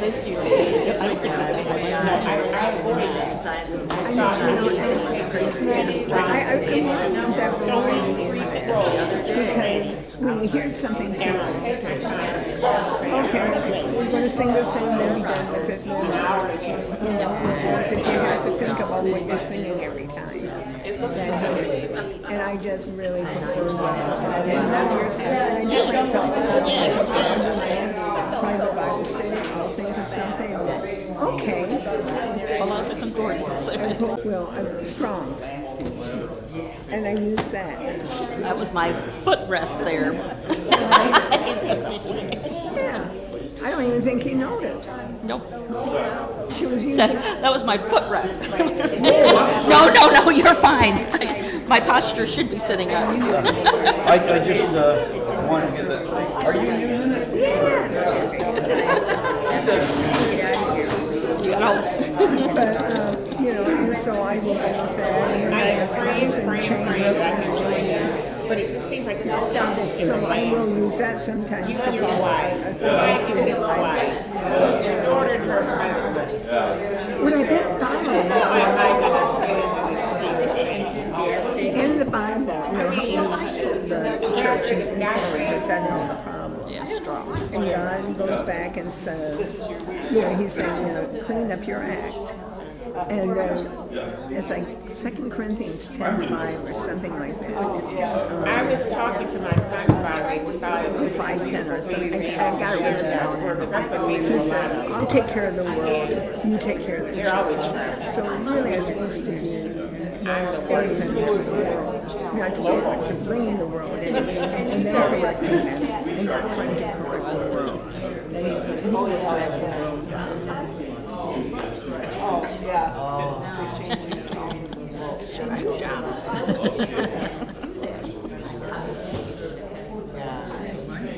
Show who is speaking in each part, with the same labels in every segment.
Speaker 1: this year. I don't think the same way.
Speaker 2: I come up that because when you hear something too okay, we're going to sing this and then be done with it. Whereas if you have to think about what you're singing every time, that hurts. And I just really prefer that. And none of your stuff, and I do like private Bible study, I'll think of something, okay.
Speaker 1: A lot of concordance.
Speaker 2: Well, Strong's. And I use that.
Speaker 1: That was my footrest there.
Speaker 2: Yeah. I don't even think he noticed.
Speaker 1: Nope.
Speaker 2: She was using
Speaker 1: That was my footrest. No, you're fine. My posture should be sitting up.
Speaker 3: I just wanted to get that. Are you using it?
Speaker 2: But, and so I will go with that. And I have change reference plan.
Speaker 4: But it just seems like there's something in the
Speaker 2: So I
Speaker 4: way.
Speaker 2: will use that sometimes.
Speaker 4: You know why? In order for her husband.
Speaker 2: Would I bet follow in the Bible, the church in Congress, I know the problem.
Speaker 1: Yeah, strong.
Speaker 2: And God goes back and says, he's saying, clean up your act. And it's like 2 Corinthians 10:5 or something like that.
Speaker 4: I was talking to my son about it. We thought it was
Speaker 2: 5:10 or something. I got it written down.
Speaker 4: because that's what we
Speaker 2: He
Speaker 4: do.
Speaker 2: says, I'll take care of the world, you take care of the
Speaker 4: You're always
Speaker 2: church.
Speaker 4: right.
Speaker 2: So we really are supposed to be more open to the world, not to bring in the world and then correcting them, and not trying to correct the world. Then he's going to hold us back the world down.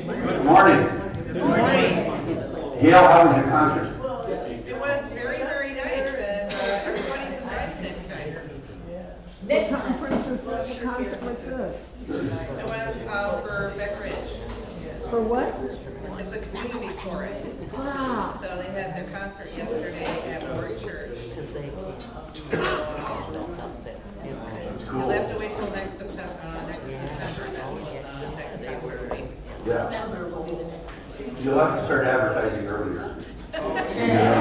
Speaker 3: Good morning. Good morning. Gail, how was your concert?
Speaker 5: It was very, very nice, and everybody's invited next time.
Speaker 2: Next time, for instance, what concert was this?
Speaker 5: It was for Beck Ridge.
Speaker 2: For what?
Speaker 5: It's a community chorus.
Speaker 2: Ah,
Speaker 5: So they had their concert yesterday at Word Church. You'll have to wait till next September, next December. That's next time we're meeting.
Speaker 3: Yeah. You'll have to start advertising earlier. Get it on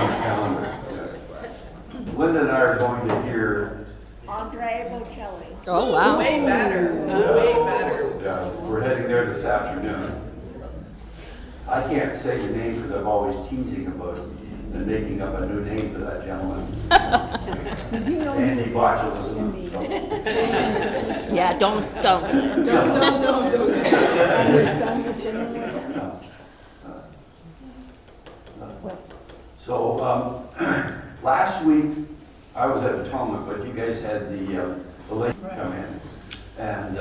Speaker 3: the calendar. Yeah. Linda and I are going to hear.
Speaker 2: Andrea Bocelli.
Speaker 1: Oh, wow.
Speaker 5: Way better, way better.
Speaker 3: Yeah, we're heading there this afternoon. I can't say the name because I'm always teasing about and making up a new name for that gentleman. Andy Botulism. So.
Speaker 1: Yeah, don't say it.
Speaker 3: So last week I was at Atonement, but you guys had the lady come in, and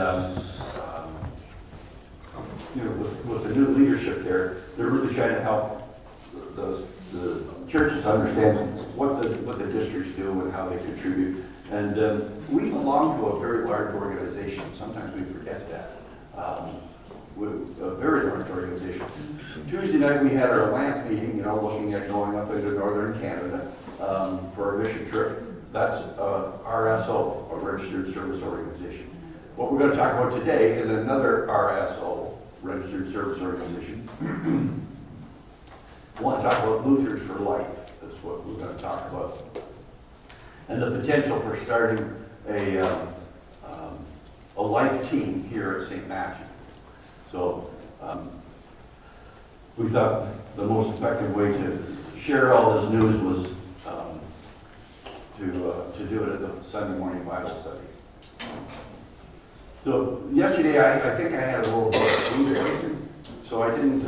Speaker 3: with the new leadership there, they're really trying to help the churches understand what the districts do and how they contribute. And we belong to a very large organization. Sometimes we forget that. We're a very large organization. Tuesday night we had our LAMP meeting, looking at going up into northern Canada for a mission trip. That's RSO, a Registered Service Organization. What we're going to talk about today is another RSO, Registered Service Organization. I want to talk about Luther's for Life. That's what we're going to talk about. And the potential for starting a life team here at St. Matthew. So we thought the most effective way to share all this news was to do it at the Sunday morning Bible study. So yesterday, I think I had a little bit of food poisoning, so I didn't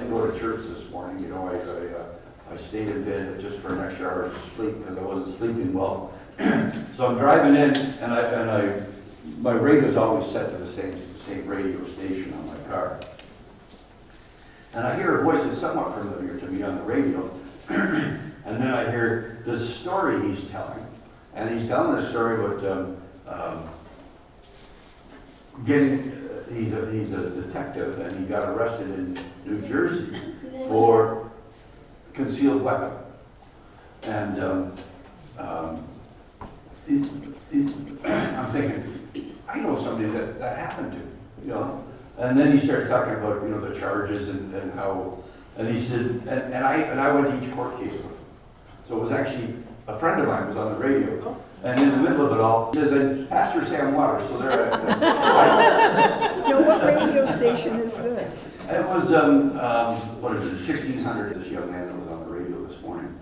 Speaker 3: go to church this morning. I stayed in bed just for an extra hour of sleep because I wasn't sleeping well. So I'm driving in, and my radio is always set to the same radio station on my car. And I hear a voice that's somewhat familiar to me on the radio. And then I hear this story he's telling. And he's telling this story about he's a detective, and he got arrested in New Jersey for concealed weapon. And I'm thinking, I know somebody that happened to, you know. And then he starts talking about, you know, the charges and how, and he said, and I went to each court case with him. So it was actually, a friend of mine was on the radio. And in the middle of it all, he says, and Pastor Sam Waters, so there
Speaker 2: Now, what radio station is this?
Speaker 3: it was, what is it, 1600, this young man that was on the radio this morning.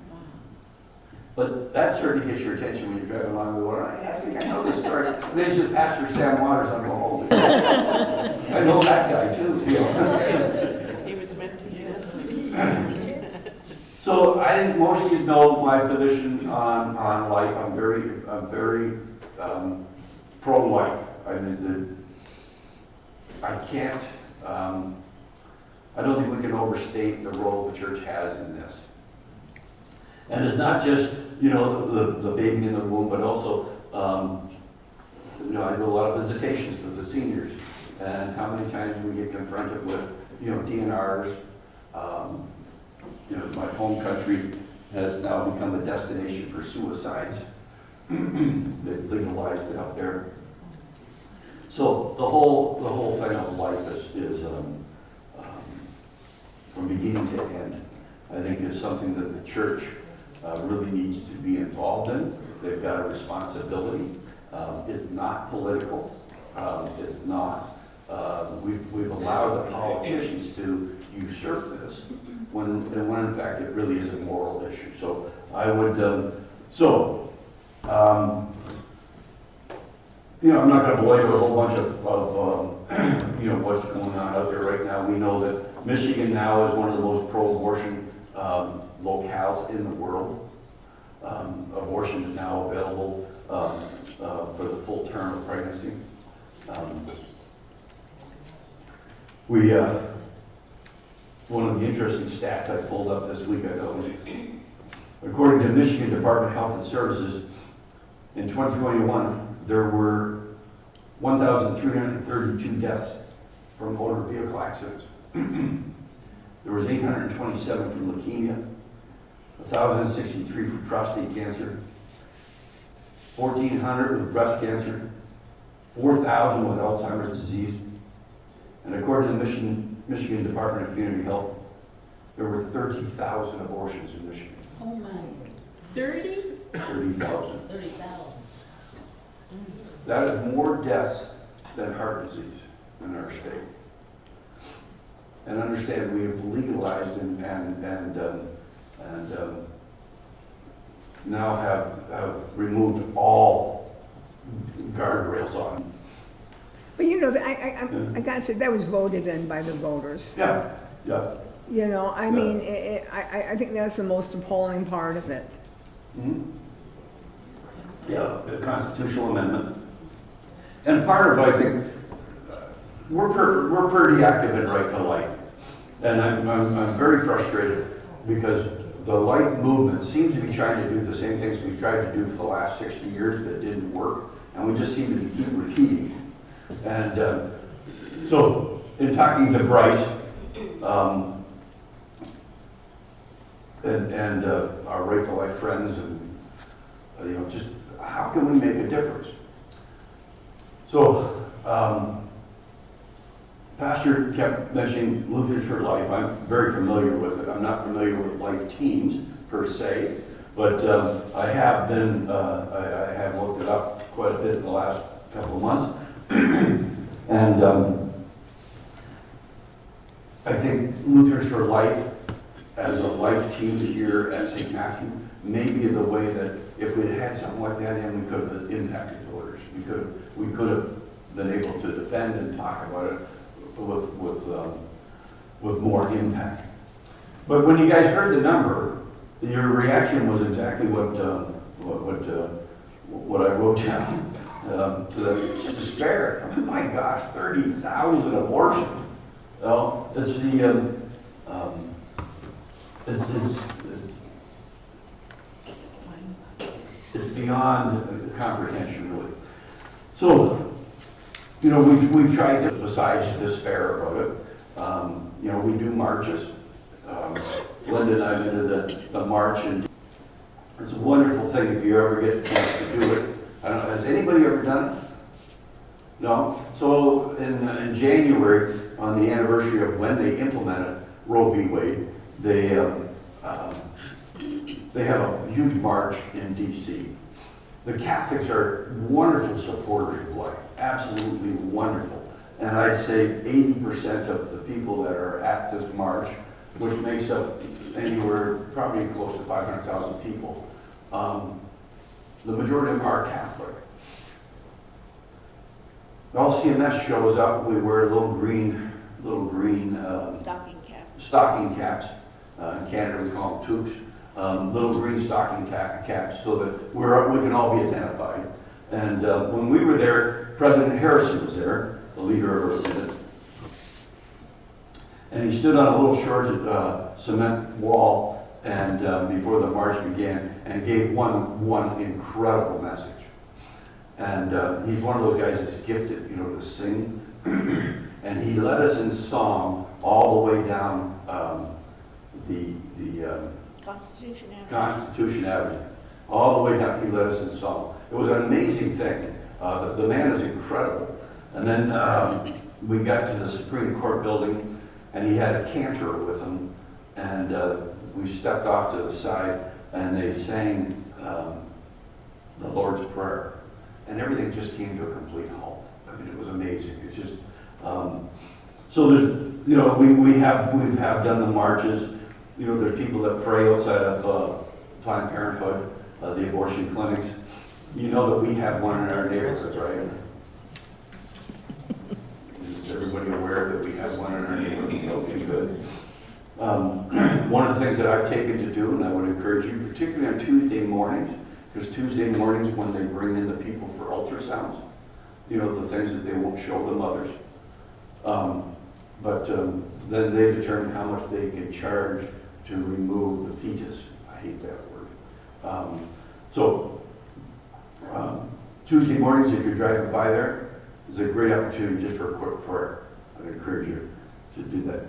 Speaker 3: But that certainly gets your attention when you're driving along the road. I think I know this story. And they said, Pastor Sam Waters, I'm going, holy. I know that guy too. You know.
Speaker 4: He was meant to use.
Speaker 3: So I think most of you know my position on life. I'm very pro-life. I mean, I can't, I don't think we can overstate the role the church has in this. And it's not just, you know, the baby in the womb, but also, you know, I do a lot of visitations with the seniors. And how many times we get confronted with, you know, DNRs. You know, my home country has now become a destination for suicides. They've legalized it out there. So the whole thing of life is from beginning to end, I think is something that the church really needs to be involved in. They've got a responsibility. It's not political. It's not. We've allowed the politicians to usurp this when in fact it really is a moral issue. So I would, you know, I'm not going to belabor a whole bunch of you know, what's going on out there right now. We know that Michigan now is one of the most pro-abortion locales in the world. Abortion is now available for the full term of pregnancy. One of the interesting stats I pulled up this week, I thought was, according to Michigan Department of Health and Services, in 2021, there were 1,332 deaths from motor vehicle accidents. There was 827 from leukemia, 1,063 from prostate cancer, 1,400 with breast cancer, 4,000 with Alzheimer's disease. And according to the Michigan Department of Community Health, there were 30,000 abortions in Michigan.
Speaker 6: Oh my. 30?
Speaker 3: 30,000.
Speaker 6: 30,000.
Speaker 3: That is more deaths than heart disease in our state. And understand, we have legalized and now have removed all guardrails on.
Speaker 2: But you know, I gotta say, that was voted in by the voters.
Speaker 3: Yeah, yeah.
Speaker 2: You know, I mean, I think that's the most appalling part of it.
Speaker 3: Mm-hmm. Yeah, a constitutional amendment. And part of, I think, we're pretty active in Right to Life. And I'm very frustrated because the life movement seems to be trying to do the same things we've tried to do for the last 60 years that didn't work. And we just seem to keep repeating. And so, in talking to Bryce, and our Right to Life friends, and you know, just how can we make a difference? So, Pastor kept mentioning Lutherans for Life. I'm very familiar with it. I'm not familiar with life teams per se, but I have been. I have looked it up quite a bit in the last couple of months. And I think Lutherans for Life as a life team here at St. Matthew may be the way that if we had something like that, then we could have impacted voters. We could have been able to defend and talk about it with more impact. But when you guys heard the number, your reaction was exactly what I wrote down. To the despair. I mean, my gosh, 30,000 abortions. Well, it's the it's beyond comprehension, really. So, you know, we've tried to, besides despair about it. You know, we do marches. Linda and I into the march, and it's a wonderful thing if you ever get the chance to do it. I don't know, has anybody ever done it? No? So in January, on the anniversary of when they implemented Roe v. Wade, they have a huge march in DC. The Catholics are wonderful supporters of life, absolutely wonderful. And I'd say 80% of the people that are at this march, which makes up anywhere probably close to 500,000 people, the majority of them are Catholic. Well, CMS shows up, we wear little green stocking caps. In Canada we call them toques. Little green stocking caps so that we can all be identified. And when we were there, President Harrison was there, the leader of our synod. And he stood on a little short cement wall and before the march began and gave one incredible message. And he's one of those guys that's gifted, to sing. And he led us in song all the way down the Constitution Avenue. All the way down, he led us in song. It was an amazing thing. The man is incredible. And then we got to the Supreme Court building, and he had a cantor with him, and we stepped off to the side, and they sang the Lord's Prayer. And everything just came to a complete halt. I mean, it was amazing. It's just, so there's, we have done the marches. There's people that pray outside of Planned Parenthood, the abortion clinics. You know that we have one in our neighborhood, right? Is everybody aware that we have one in our neighborhood? Okay, good. One of the things that I've taken to do, and I would encourage you, particularly on Tuesday mornings, because Tuesday mornings when they bring in the people for ultrasounds, the things that they won't show the mothers. But then they determine how much they can charge to remove the fetus. I hate that word. Tuesday mornings, if you're driving by there, is a great opportunity just for a quick prayer. I'd encourage you to do that.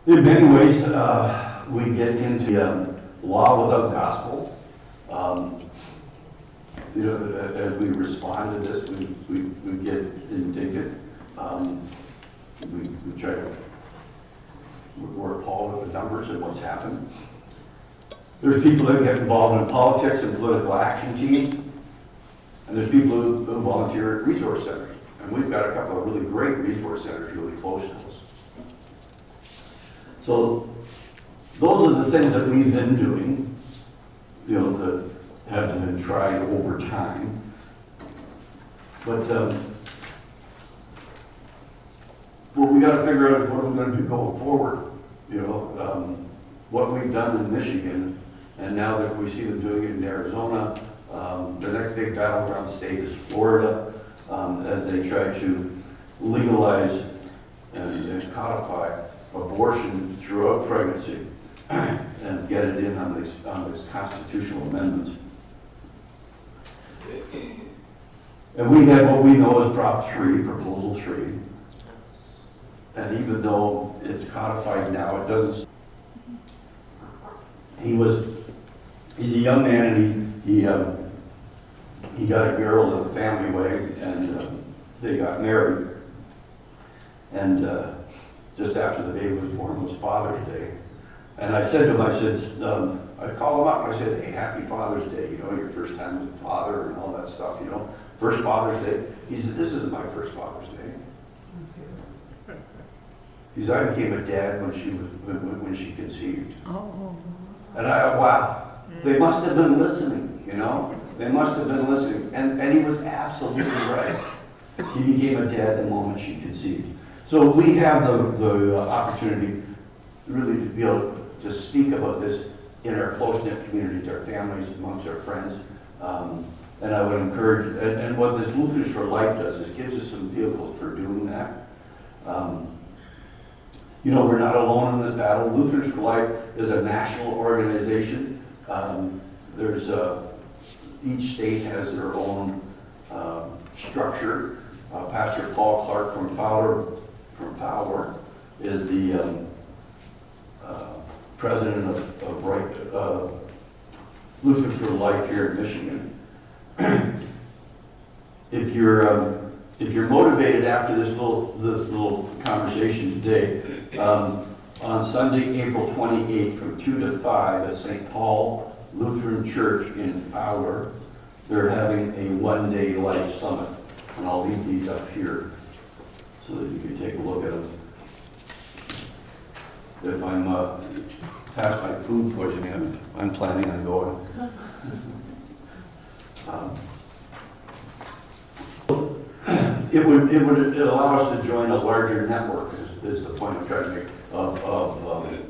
Speaker 3: In many ways, we get into law without gospel. As we respond to this, we get indignant. We try to, we're appalled at the numbers and what's happened. There's people that get involved in politics and political action teams, and there's people who volunteer at resource centers. And we've got a couple of really great resource centers really close to us. So those are the things that we've been doing, that have been tried over time. But what we got to figure out is what we're going to do going forward. What we've done in Michigan, and now that we see them doing it in Arizona, the next big battleground state is Florida, as they try to legalize and codify abortion throughout pregnancy and get it in on these constitutional amendments. And we had what we know as Prop 3, Proposal 3. And even though it's codified now, it doesn't. He's a young man, and he got a girl in a family way, and they got married. And just after the baby was born was Father's Day. And I said to him, I called him up and I said, hey, happy Father's Day, your first time as a father and all that stuff, first Father's Day. He said, this isn't my first Father's Day. He said, I became a dad when she conceived.
Speaker 2: Oh.
Speaker 3: And wow, they must have been listening, They must have been listening. And he was absolutely right. He became a dad the moment she conceived. So we have the opportunity really to be able to speak about this in our close-knit communities, our families, amongst our friends. And I would encourage, and what this Lutherans for Life does is gives us some vehicles for doing that. We're not alone in this battle. Lutherans for Life is a national organization. Each state has their own structure. Pastor Paul Clark from Fowler is the president of Lutheran for Life here in Michigan. If you're motivated after this little conversation today, on Sunday, April 28th, from 2 to 5 at St. Paul Lutheran Church in Fowler, they're having a one-day life summit, and I'll leave these up here so that you can take a look at them. If I'm past my food poisoning, I'm planning on going. It would allow us to join a larger network, is the point I'm trying to make, of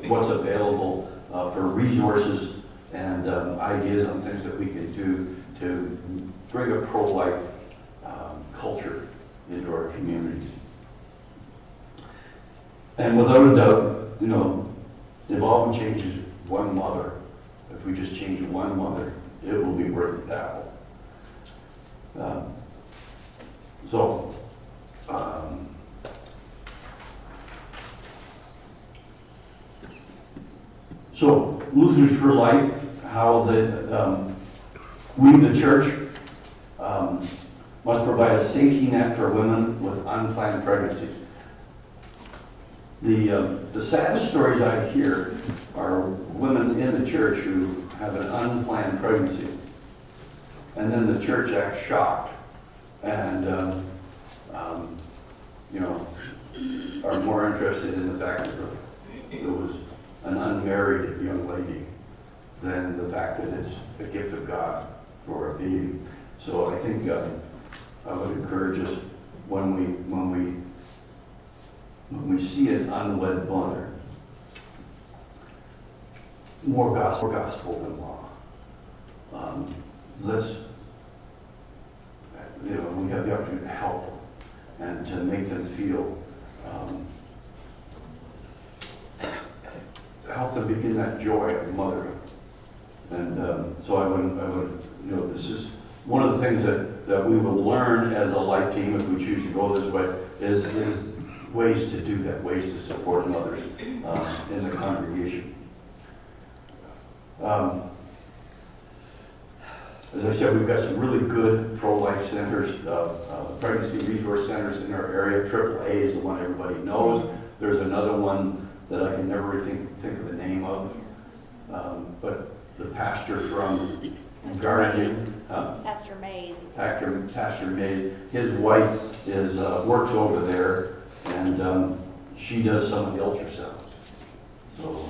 Speaker 3: what's available for resources and ideas on things that we can do to bring a pro-life culture into our communities. And without a doubt, you know, if all we change is one mother, if we just change one mother, it will be worth the battle. So Lutherans for Life, how we, the church, must provide a safety net for women with unplanned pregnancies. The saddest stories I hear are women in the church who have an unplanned pregnancy, and then the church acts shocked and are more interested in the fact that it was an unmarried young lady than the fact that it's a gift of God for a baby. So I think I would encourage us when we see an unwed mother, more gospel than law. We have the opportunity to help them and to make them feel, help them begin that joy of motherhood. And so I would, this is one of the things that we will learn as a life team, if we choose to go this way, is ways to do that, ways to support mothers in the congregation. As I said, we've got some really good pro-life centers, pregnancy resource centers in our area. AAA is the one everybody knows. There's another one that I can never think of the name of. But the pastor from Guardian,
Speaker 7: Pastor Mays.
Speaker 3: Pastor Mays, his wife works over there, and she does some of the ultrasounds. So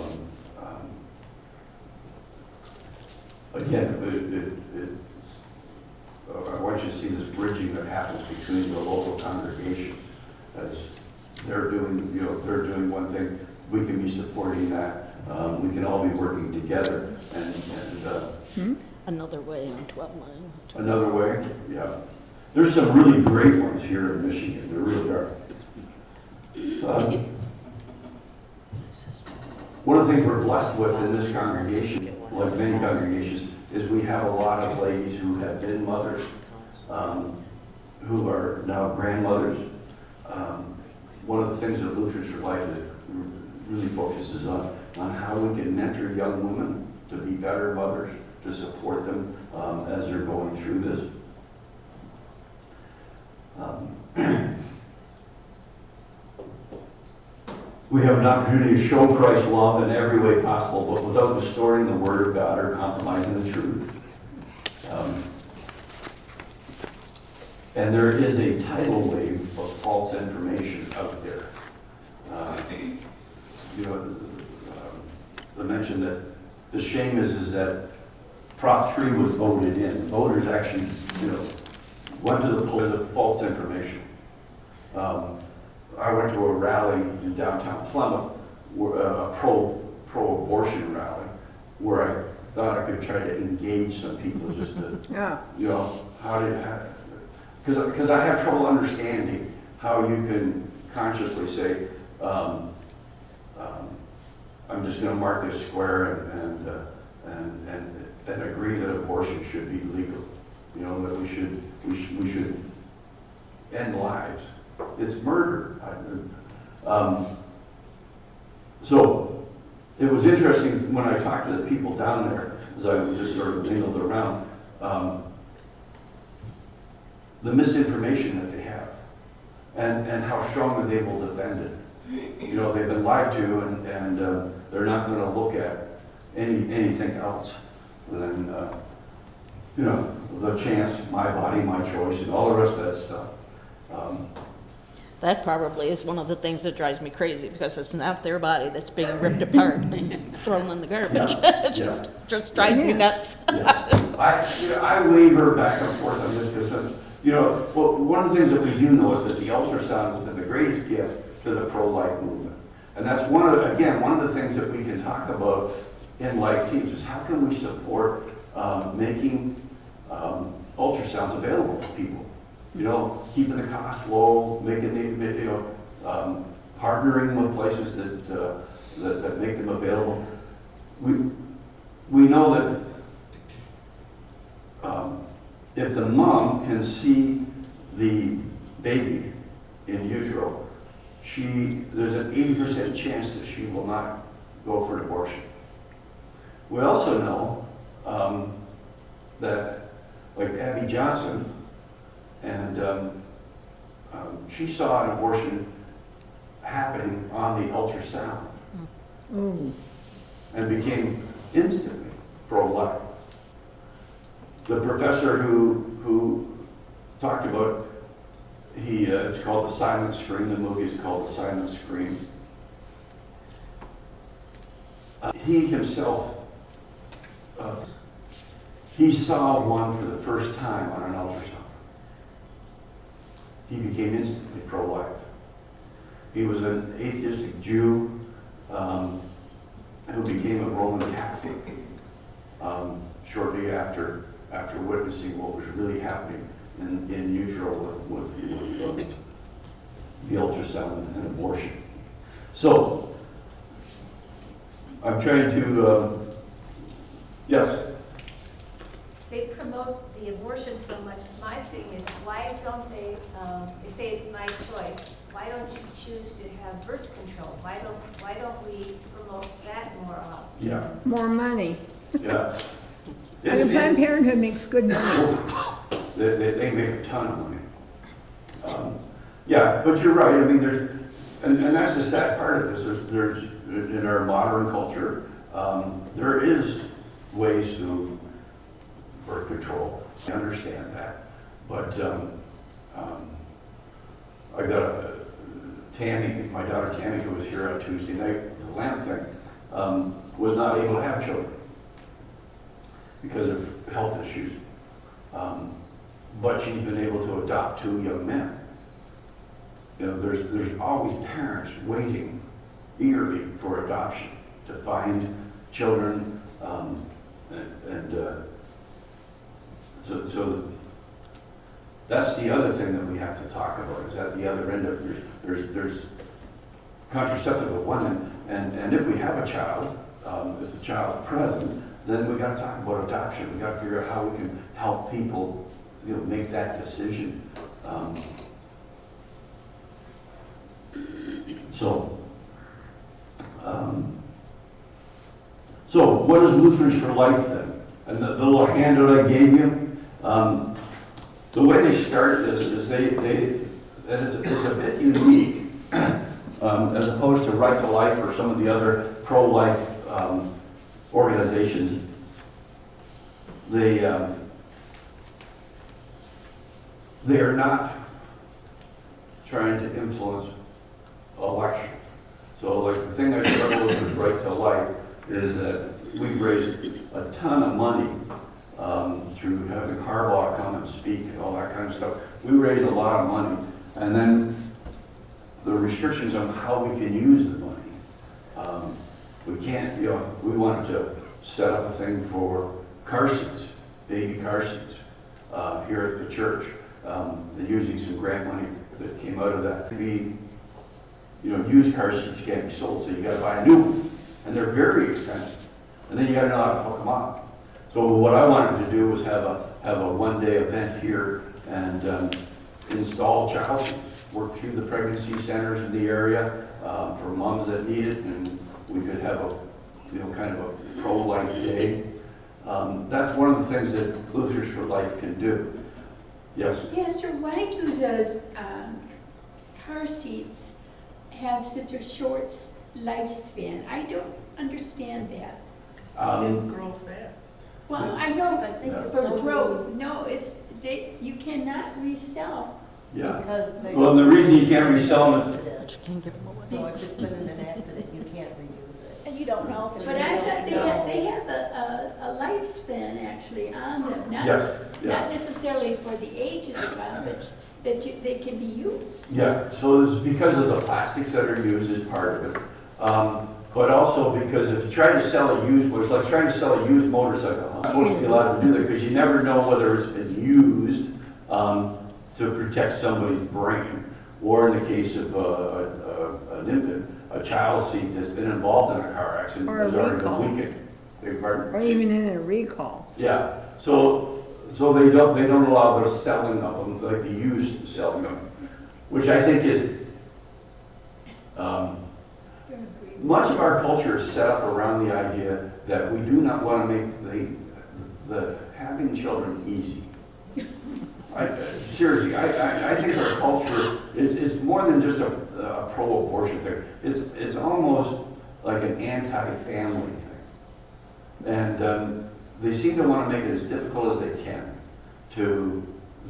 Speaker 3: again, I want you to see this bridging that happens between the local congregations. As they're doing one thing, we can be supporting that. We can all be working together and
Speaker 1: Another way on 12 mile.
Speaker 3: another way, yeah. There's some really great ones here in Michigan. There really are. One of the things we're blessed with in this congregation, like many congregations, is we have a lot of ladies who have been mothers, who are now grandmothers. One of the things that Lutherans for Life really focuses on how we can mentor young women to be better mothers, to support them as they're going through this. We have an opportunity to show Christ's love in every way possible, but without distorting the Word of God or compromising the truth. And there is a tidal wave of false information out there. I mentioned that the shame is that Prop 3 was voted in. Voters actually, went to the polls of false information. I went to a rally in downtown Plymouth, a pro-abortion rally, where I thought I could try to engage some people just to, because I have trouble understanding how you can consciously say, I'm just going to mark this square and agree that abortion should be legal. That we should end lives. It's murder. So it was interesting when I talked to the people down there, as I just sort of mingled around, the misinformation that they have, and how strongly they will defend it. You know, they've been lied to, and they're not going to look at anything else than, you know, the chance, my body, my choice, and all the rest of that stuff.
Speaker 1: That probably is one of the things that drives me crazy, because it's not their body that's being ripped apart and thrown in the garbage.
Speaker 3: Yeah,
Speaker 1: It just drives me nuts.
Speaker 3: Yeah. I waver back and forth on this because, you know, well, one of the things that we do know is that the ultrasound has been the greatest gift to the pro-life movement. And that's one of the things that we can talk about in life teams is how can we support making ultrasounds available to people? You know, keeping the cost low, making partnering with places that make them available. We know that if the mom can see the baby in utero, there's an 80% chance that she will not go for an abortion. We also know that, like Abby Johnson, and she saw an abortion happening on the ultrasound and became instantly pro-life. The professor who talked about, it's called The Silent Scream, the movie is called The Silent Scream. He himself, he saw one for the first time on an ultrasound. He became instantly pro-life. He was an atheistic Jew who became a Roman Catholic shortly after witnessing what was really happening in utero with the ultrasound and abortion. So, I'm trying to, yes?
Speaker 7: They promote the abortion so much. My thing is, why don't they say it's my choice. Why don't you choose to have birth control? Why don't we promote that more often?
Speaker 3: Yeah.
Speaker 2: More money.
Speaker 3: Yeah.
Speaker 2: And Planned Parenthood makes good money.
Speaker 3: They make a ton of money. Yeah, but you're right. I mean, and that's the sad part of this. There's in our modern culture, there is ways to birth control. I understand that, but I got Tammy, my daughter Tammy, who was here on Tuesday night with the lamb thing, was not able to have children because of health issues. But she's been able to adopt 2 young men. You know, there's always parents waiting eagerly for adoption to find children, so that's the other thing that we have to talk about. Is at the other end of there's contraceptive at one end, and if we have a child, if the child's present, then we got to talk about adoption. We got to figure out how we can help people, you know, make that decision. So what is Lutherans for Life then? And the little handout I gave you, the way they start this is it's a bit unique as opposed to Right to Life or some of the other pro-life organizations. They are not trying to influence elections. So like the thing I struggle with Right to Life is that we've raised a ton of money through having Harbaugh come and speak and all that kind of stuff. We raised a lot of money. And then the restrictions on how we can use the money. We can't, you know, we wanted to set up a thing for car seats, baby car seats, here at the church, and using some grant money that came out of that. Used car seats can't be sold, so you got to buy a new one, and they're very expensive. And then you got to know how to hook them up. So what I wanted to do was have a one-day event here and install child seats, work through the pregnancy centers in the area for moms that need it, and we could have kind of a pro-life day. That's one of the things that Luthers for Life can do. Yes?
Speaker 6: Pastor, why do those car seats have such a short lifespan? I don't understand that.
Speaker 4: Kids grow fast.
Speaker 6: Well, I know
Speaker 3: Yeah.
Speaker 6: for growth, no, you cannot resell.
Speaker 3: Yeah.
Speaker 8: Because they.
Speaker 3: Well, the reason you can't resell them is,
Speaker 1: But you can't give them away.
Speaker 8: So if it's been in an accident, you can't reuse it.
Speaker 9: And you don't know if
Speaker 6: But I thought they have a lifespan actually on them, not
Speaker 3: yes, yeah.
Speaker 6: not necessarily for the age of the car, but that they can be used.
Speaker 3: Yeah, so it's because of the plastics that are used is part of it. But also because if you try to sell a used, well, it's like trying to sell a used motorcycle. You're not supposed to be allowed to do that because you never know whether it's been used to protect somebody's brain, or in the case of an infant, a child seat that's been involved in a car accident
Speaker 2: Or a
Speaker 3: has already
Speaker 2: recall.
Speaker 3: been weakened. Beg your pardon?
Speaker 2: Or even in a recall.
Speaker 3: Yeah, so they don't allow the selling of them, like the used selling of them, which I think is, much of our culture is set up around the idea that we do not want to make the having children easy. Seriously, I think our culture is more than just a pro-abortion thing. It's almost like an anti-family thing. And they seem to want to make it as difficult as they can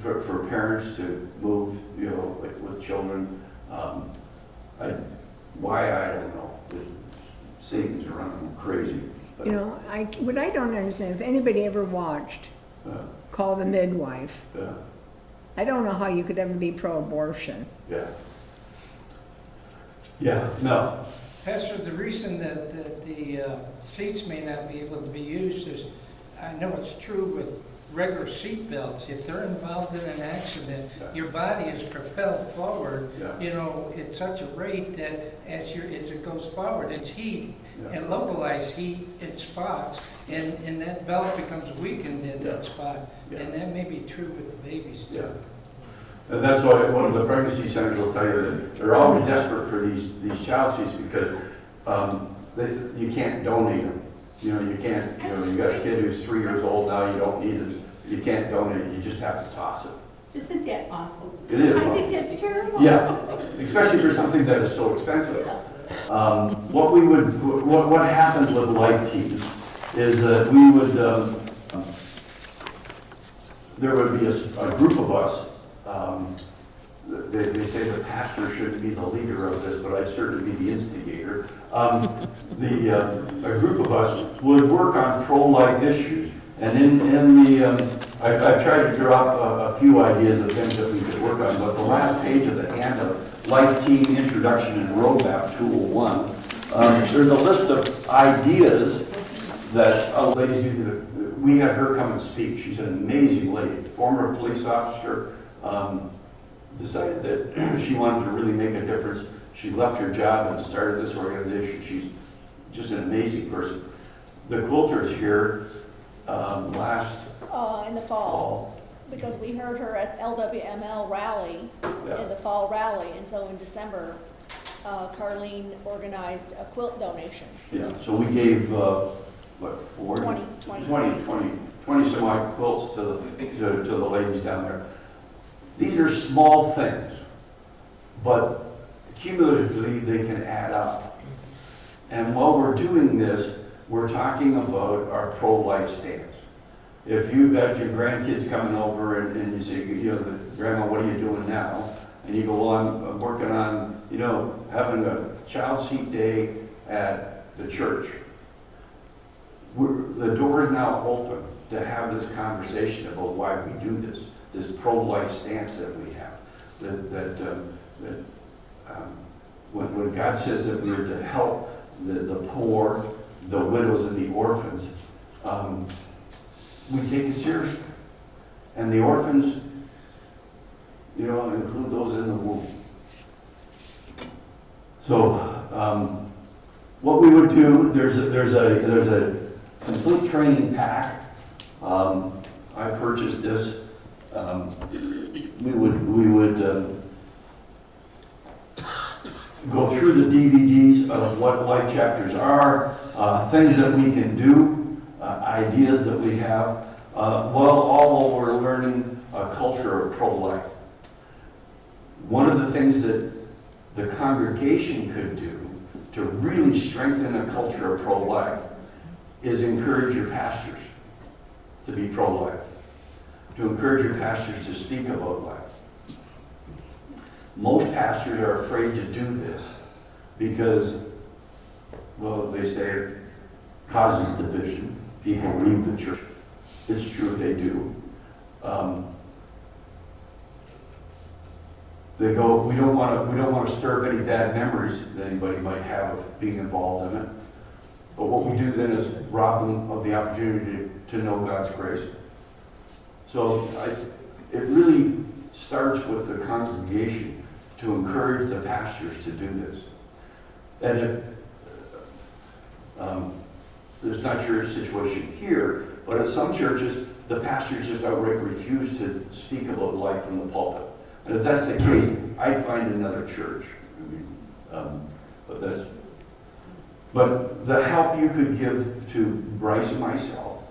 Speaker 3: for parents to move, with children. Why, I don't know. Satan's running them crazy. But,
Speaker 2: What I don't understand, if anybody ever watched Call the Midwife, I don't know how you could ever be pro-abortion.
Speaker 3: Yeah, no.
Speaker 10: Pastor, the reason that the seats may not be able to be used is, I know it's true with regular seat belts. If they're involved in an accident, your body is propelled forward, at such a rate that as it goes forward, it's heat and localized heat in spots, and that belt becomes weakened at that spot. And that may be true with the babies too.
Speaker 3: Yeah. And that's why one of the pregnancy centers will tell you that they're always desperate for these child seats because you can't donate them. You can't, you got a kid who's 3 years old now, you don't need it. You can't donate it, you just have to toss it.
Speaker 6: Isn't that awful?
Speaker 3: It is.
Speaker 6: I think that's terrible.
Speaker 3: Yeah, especially for something that is so expensive. What happened with Life Team is that we would, there would be a group of us. They say the pastor shouldn't be the leader of this, but I'd certainly be the instigator. A group of us would work on pro-life issues. And I've tried to drop a few ideas of things that we could work on, but the last page of the handout, Life Team Introduction and Roadmap Tool 1, there's a list of ideas that ladies who do we had her come and speak. She's an amazing lady, former police officer, decided that she wanted to really make a difference. She left her job and started this organization. She's just an amazing person. The quilters here last
Speaker 9: in the fall, because we heard her at LWML rally,
Speaker 3: Yeah.
Speaker 9: in the fall rally, and so in December, Carlene organized a quilt donation.
Speaker 3: Yeah, so we gave, 40? 20 some odd quilts to the ladies down there. These are small things, but cumulatively they can add up. And while we're doing this, we're talking about our pro-life stance. If you've got your grandkids coming over and you say, Grandma, what are you doing now? And you go, well, I'm working on, having a child seat day at the church. The door is now open to have this conversation about why we do this pro-life stance that we have. When God says that we're to help the poor, the widows, and the orphans, we take it seriously. And the orphans, include those in the womb. So, what we would do, there's a complete training pack. I purchased this. We would go through the DVDs of what life chapters are, things that we can do, ideas that we have, all while we're learning a culture of pro-life. One of the things that the congregation could do to really strengthen a culture of pro-life is encourage your pastors to be pro-life, to encourage your pastors to speak about life. Most pastors are afraid to do this because, well, they say it causes division. People leave the church. It's true, they do. They go, we don't want to stir up any bad memories that anybody might have of being involved in it. But what we do then is rob them of the opportunity to know God's grace. So it really starts with the congregation to encourage the pastors to do this. And if there's not your situation here, but at some churches, the pastors just outright refuse to speak about life from the pulpit. And if that's the case, I'd find another church. But the help you could give to Bryce and myself,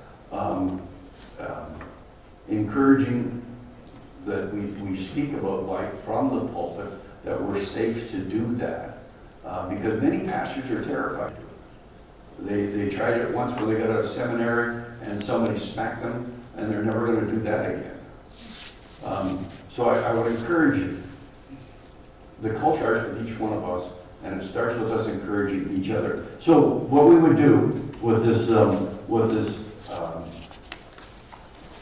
Speaker 3: encouraging that we speak about life from the pulpit, that we're safe to do that, because many pastors are terrified. They tried it once where they got out of seminary and somebody smacked them, and they're never going to do that again. So I would encourage you. The culture starts with each one of us, and it starts with us encouraging each other. So what we would do with this,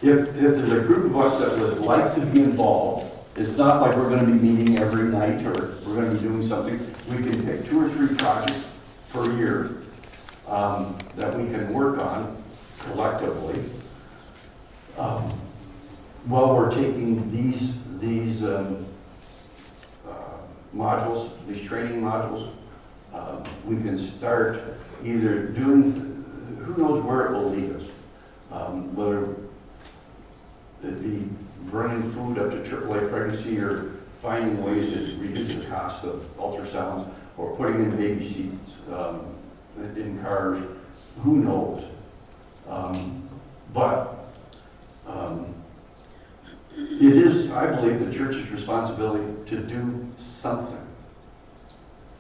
Speaker 3: if there's a group of us that would like to be involved, it's not like we're going to be meeting every night or we're going to be doing something. We can pick 2 or 3 projects per year that we can work on collectively while we're taking these modules, these training modules. We can start either doing, who knows where it will lead us, whether it be running food up to AAA pregnancy or finding ways to reduce the cost of ultrasounds or putting in baby seats in cars, who knows. It is, I believe, the church's responsibility to do something.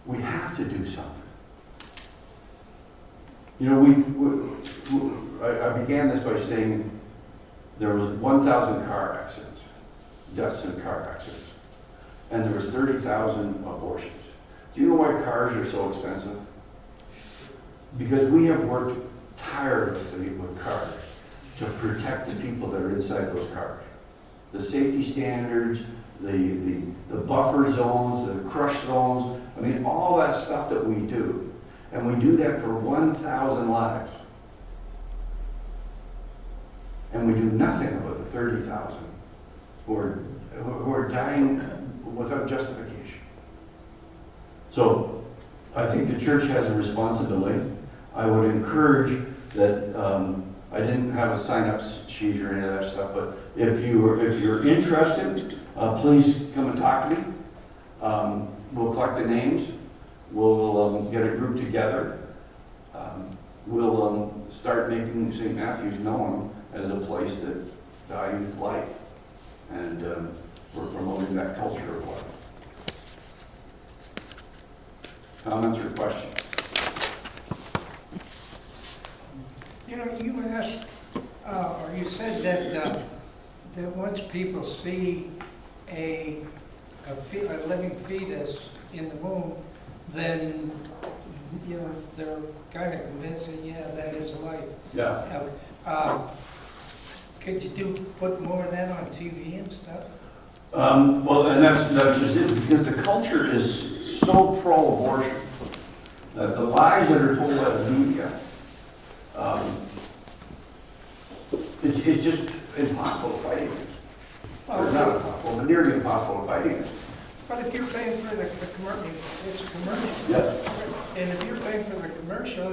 Speaker 3: We have to do something. You know, I began this by saying there was 1,000 car accidents, deaths in car accidents, and there was 30,000 abortions. Do you know why cars are so expensive? Because we have worked tirelessly with cars to protect the people that are inside those cars. The safety standards, the buffer zones, the crush zones, I mean, all that stuff that we do. And we do that for 1,000 lives. And we do nothing about the 30,000 who are dying without justification. So I think the church has a responsibility. I would encourage that, I didn't have a sign-up sheet or any of that stuff, but if you're interested, please come and talk to me. We'll collect the names. We'll get a group together. We'll start making St. Matthew's known as a place that values life, and we're promoting that culture of life. Comments or questions?
Speaker 10: You know, you asked, or you said that once people see a living fetus in the womb, then, you know, they're kind of convinced that, yeah, that is life.
Speaker 3: Yeah.
Speaker 10: Could you put more of that on TV and stuff?
Speaker 3: Well, and that's just it, because the culture is so pro-abortion that the lies that are told by the media, it's just impossible to fight against. Or not impossible, but nearly impossible to fight against.
Speaker 10: But if you're paying for the commercial, it's a commercial.
Speaker 3: Yes.
Speaker 10: And if you're paying for the commercial,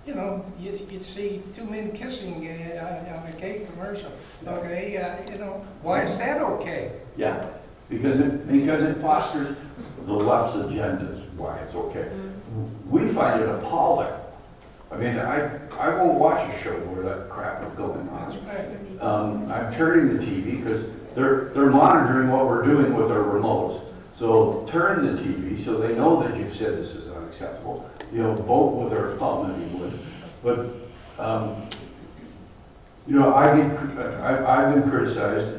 Speaker 10: you know, you see 2 men kissing on a gay commercial. Okay, you know, why is that okay?
Speaker 3: Yeah. because it fosters the left's agenda is why it's okay. We find it appalling. I mean, I won't watch a show where that crap is going on. I'm turning the TV because they're monitoring what we're doing with our remotes. So turn the TV so they know that you've said this is unacceptable. You know, vote with our thumb if you would. But you know, I've been criticized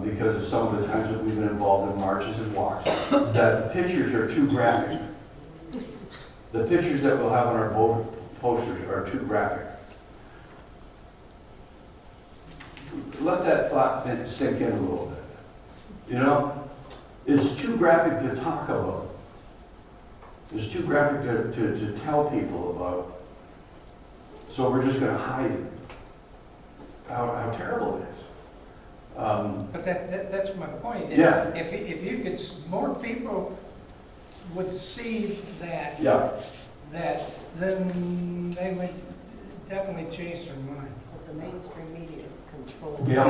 Speaker 3: because of some of the times that we've been involved in marches and walks, that the pictures are too graphic. The pictures that we'll have on our posters are too graphic. Let that thought sink in a little bit. You know, it's too graphic to talk about. It's too graphic to tell people about. So we're just going to hide it. How terrible it is.
Speaker 10: But that's my point.
Speaker 3: Yeah.
Speaker 10: If you could, more people would see that.
Speaker 3: Yeah.
Speaker 10: Then they would definitely change their mind.
Speaker 8: But the mainstream media is controlled.
Speaker 3: Yeah.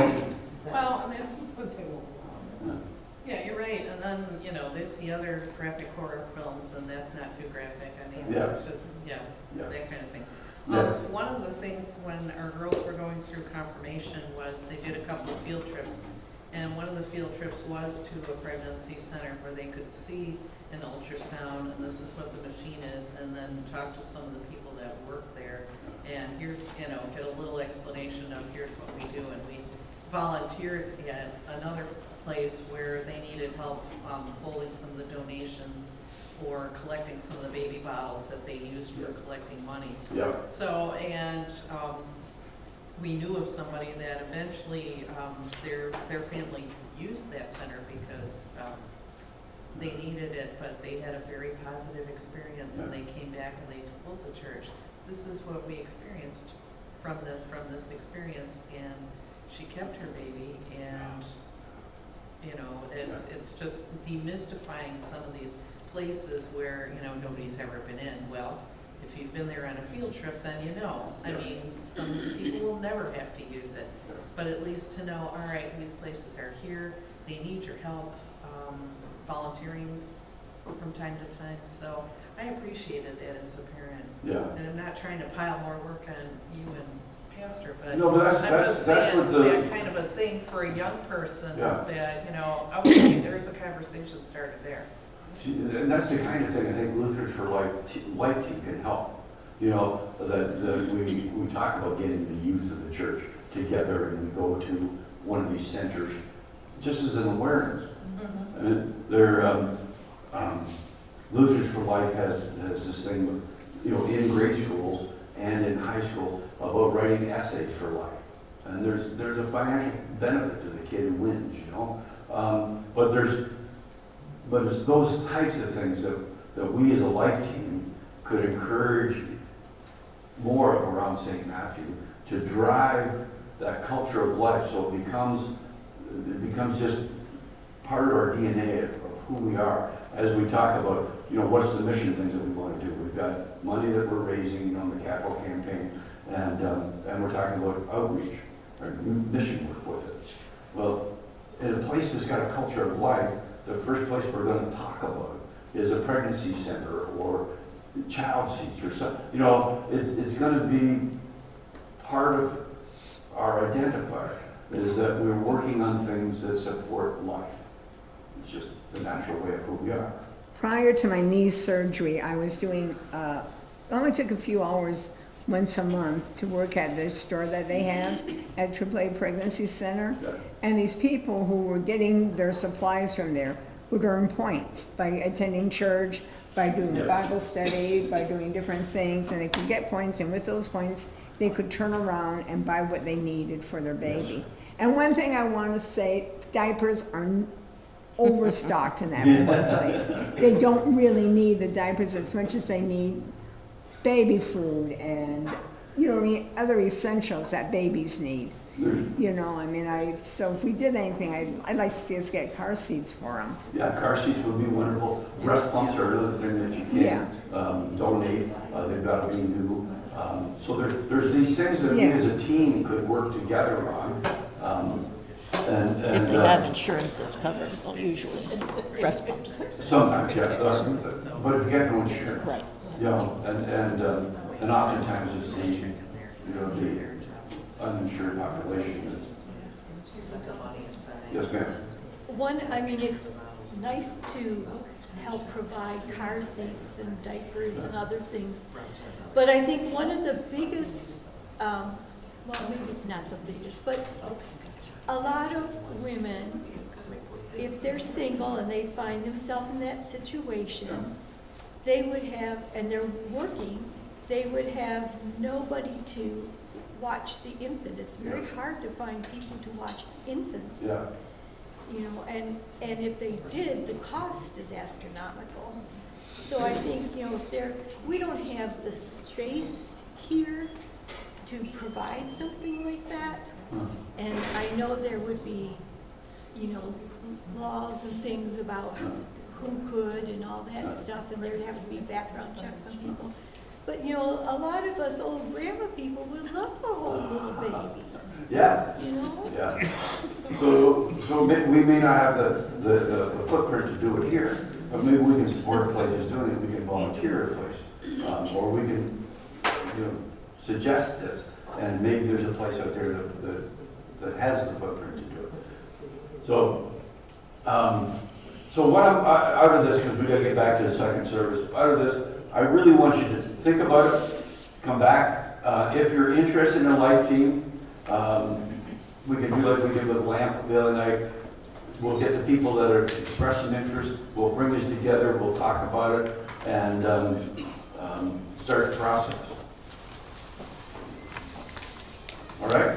Speaker 5: Well, and that's what they want. Yeah, you're right, and then, you know, they see other graphic horror films, and that's not too graphic, I mean,
Speaker 3: Yeah.
Speaker 5: it's just, yeah,
Speaker 3: Yeah.
Speaker 5: that kind of thing.
Speaker 3: Yeah.
Speaker 5: One of the things when our girls were going through confirmation was they did a couple of field trips, and one of the field trips was to a pregnancy center where they could see an ultrasound, and this is what the machine is, and then talk to some of the people that work there, and here's, you know, get a little explanation of here's what we do, and we volunteered at another place where they needed help folding some of the donations or collecting some of the baby bottles that they used for collecting money.
Speaker 3: Yeah.
Speaker 5: So, and we knew of somebody that eventually their family used that center because they needed it, but they had a very positive experience, and they came back and they told the church, this is what we experienced from this experience, and she kept her baby, and you know, it's just demystifying some of these places where, you know, nobody's ever been in. Well, if you've been there on a field trip, then you know. I mean, some people will never have to use it, but at least to know, all right, these places are here, they need your help, volunteering from time to time. So I appreciated that as a parent.
Speaker 3: Yeah.
Speaker 5: And I'm not trying to pile more work on you and Pastor, but
Speaker 3: No, but
Speaker 5: I'm just saying
Speaker 3: what the.
Speaker 5: that kind of a thing for a young person
Speaker 3: Yeah.
Speaker 5: that, you know, okay, there's a conversation started there.
Speaker 3: And that's the kind of thing I think Lutherans for Life Team can help. You know, that we talk about getting the youth of the church together and we go to one of these centers just as an awareness.
Speaker 5: Mm-hmm.
Speaker 3: And Lutherans for Life has this thing with, you know, in grade schools and in high school about writing essays for life. And there's a financial benefit to the kid who wins, you know. But it's those types of things that we as a Life Team could encourage more of around St. Matthew to drive that culture of life, so it becomes just part of our DNA of who we are. As we talk about, you know, what's the mission things that we want to do. We've got money that we're raising, you know, in the capital campaign, and we're talking about outreach or mission work with it. Well, in a place that's got a culture of life, the first place we're going to talk about is a pregnancy center or child seats or something. You know, it's going to be part of our identifier, is that we're working on things that support life. It's just the natural way of who we are.
Speaker 2: Prior to my knee surgery, I was doing, only took a few hours once a month to work at the store that they have at AAA Pregnancy Center.
Speaker 3: Yeah.
Speaker 2: And these people who were getting their supplies from there would earn points by attending church, by doing
Speaker 3: Yeah.
Speaker 2: Bible study, by doing different things, and they could get points, and with those points, they could turn around and buy what they needed for their baby. And one thing I want to say, diapers are overstocked in that one place. They don't really need the diapers as much as they need baby food and, you know what I mean, other essentials that babies need. You know, I mean, so if we did anything, I'd like to see us get car seats for them.
Speaker 3: Yeah, car seats would be wonderful. Breast pumps are another thing that you can donate. They've got to be new. So there's these things that we
Speaker 2: Yeah.
Speaker 3: as a team could work together on. And,
Speaker 1: If they have
Speaker 3: and
Speaker 1: insurance that's covered, well, usually, breast pumps.
Speaker 3: sometimes, yeah, but if you get no insurance.
Speaker 1: Right.
Speaker 3: You know, and oftentimes it's the, you know, the uninsured population that's, yes, ma'am.
Speaker 11: I mean, it's nice to help provide car seats and diapers and other things. But I think one of the biggest, well, maybe it's not the biggest, but a lot of women, if they're single and they find themselves in that situation, they would have, and they're working, they would have nobody to watch the infant. It's very hard to find people to watch infants.
Speaker 3: Yeah.
Speaker 11: You know, and if they did, the cost is astronomical. So I think, you know, we don't have the space here to provide something like that. And I know there would be, you know, laws and things about who could and all that stuff, and there'd have to be background checks on people. But, you know, a lot of us old grandma people would love a whole little baby.
Speaker 3: Yeah.
Speaker 11: You know?
Speaker 3: Yeah. So we may not have the footprint to do it here, but maybe we can support places doing it. We can volunteer a place, or we can, you know, suggest this, and maybe there's a place out there that has the footprint to do it. So, so what out of this, because we got to get back to the second service. Out of this, I really want you to think about it. Come back if you're interested in a life team. We can do like we did with LAMP the other night. We'll get the people that are expressing interest. We'll bring this together. We'll talk about it and start the process. All right?